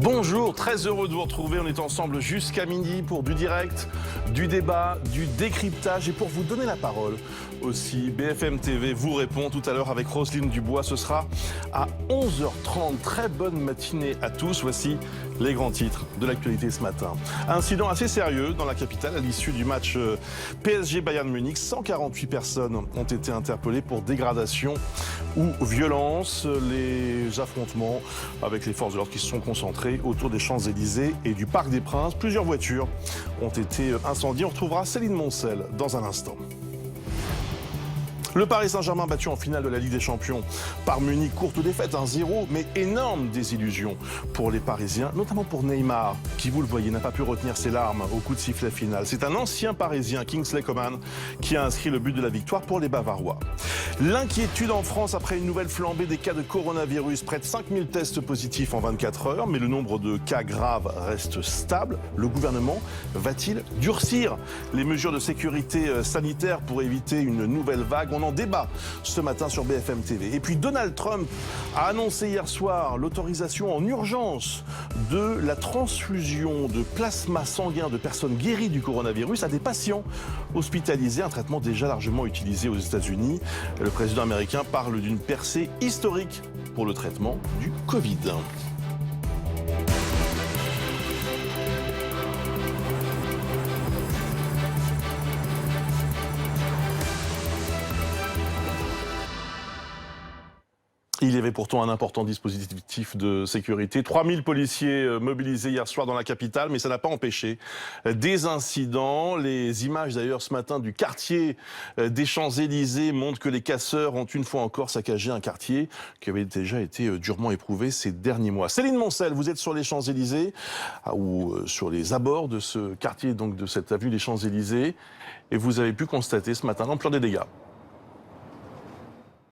Bonjour, très heureux de vous retrouver. On est ensemble jusqu'à midi pour du direct, du débat, du décryptage et pour vous donner la parole aussi. BFM TV vous répond tout à l'heure avec Roselyne Dubois. Ce sera à 11h30. Très bonne matinée à tous. Voici les grands titres de l'actualité ce matin. Incident assez sérieux dans la capitale à l'issue du match PSG-Bayern Munich. 148 personnes ont été interpellées pour dégradation ou violence. Les affrontements avec les forces de l'ordre qui se sont concentrés autour des Champs-Élysées et du Parc des Princes. Plusieurs voitures ont été incendiées. On retrouvera Céline Moncel dans un instant. Le Paris Saint-Germain battu en finale de la Ligue des Champions par Munich, courte défaite, 1-0, mais énorme désillusion pour les Parisiens, notamment pour Neymar, qui, vous le voyez, n'a pas pu retenir ses larmes au coup de sifflet final. C'est un ancien Parisien, Kingsley Coman, qui a inscrit le but de la victoire pour les Bavarois. L'inquiétude en France après une nouvelle flambée des cas de coronavirus. Près de 5000 tests positifs en 24 heures, mais le nombre de cas graves reste stable. Le gouvernement va-t-il durcir les mesures de sécurité sanitaire pour éviter une nouvelle vague? On en débat ce matin sur BFM TV. Et puis Donald Trump a annoncé hier soir l'autorisation en urgence de la transfusion de plasma sanguin de personnes guéries du coronavirus à des patients hospitalisés, un traitement déjà largement utilisé aux États-Unis. Le président américain parle d'une percée historique pour le traitement du Covid. Il y avait pourtant un important dispositif de sécurité. 3000 policiers mobilisés hier soir dans la capitale, mais ça n'a pas empêché des incidents. Les images d'ailleurs ce matin du quartier des Champs-Élysées montrent que les casseurs ont une fois encore saccagé un quartier qui avait déjà été durement éprouvé ces derniers mois. Céline Moncel, vous êtes sur les Champs-Élysées, ou sur les abords de ce quartier, donc de cette avenue des Champs-Élysées, et vous avez pu constater ce matin l'ampleur des dégâts.